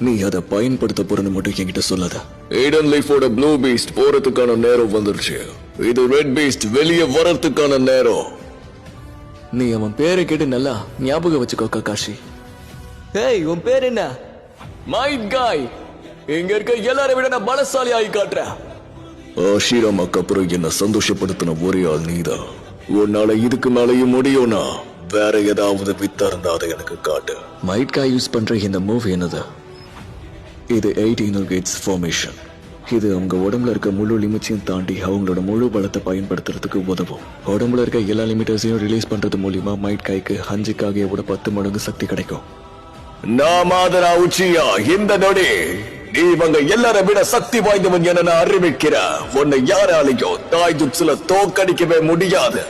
நீ அதை பயன்படுத்த போறன்னு மட்டும் என்கிட்ட சொல்லாத. ஈடன் லீஃபோட ப்ளூ பீஸ்ட் போறதுக்கான நேரம் வந்துருச்சு. இது ரெட் பீஸ்ட் வெளியே வரதுக்கான நேரம். நீ அவன் பேரை கேட்டு நல்லா ஞாபகம் வச்சுக்கோ ககாஷி. ஏய், உன் பேர் என்ன? மைட் காய். இங்க இருக்க எல்லாரை விட நான் பலசாலி ஆகி காட்டுறேன். ஆஷிராமாக்கு அப்புறம் என்ன சந்தோஷப்படுத்தின ஒரே ஆள் நீதான். உன்னால இதுக்கு மேலையும் முடியும்னா வேற ஏதாவது வித்தா இருந்தா அதை எனக்கு காட்டு. மைட் காய் யூஸ் பண்ற இந்த மூவ் என்னது? இது 18 கேட்ஸ் ஃபார்மேஷன். இது அவங்க உடம்புல இருக்க முழு லிமிட்ஸையும் தாண்டி அவங்களோட முழு பலத்தை பயன்படுத்துறதுக்கு உதவும். உடம்புல இருக்க எல்லா லிமிட்டர்ஸையும் ரிலீஸ் பண்றது மூலியமா மைட் காய்க்கு ஹஞ்சிக்காக விட 10 மடங்கு சக்தி கிடைக்கும். நாமாதரா உச்சியா, இந்த நொடி நீ இவங்க எல்லாரை விட சக்தி வாய்ந்தவன் என நான் அறிவிக்கிறேன். உன்னை யாராலையும் தாய் ஜுட்சுல தோக்கடிக்கவே முடியாது.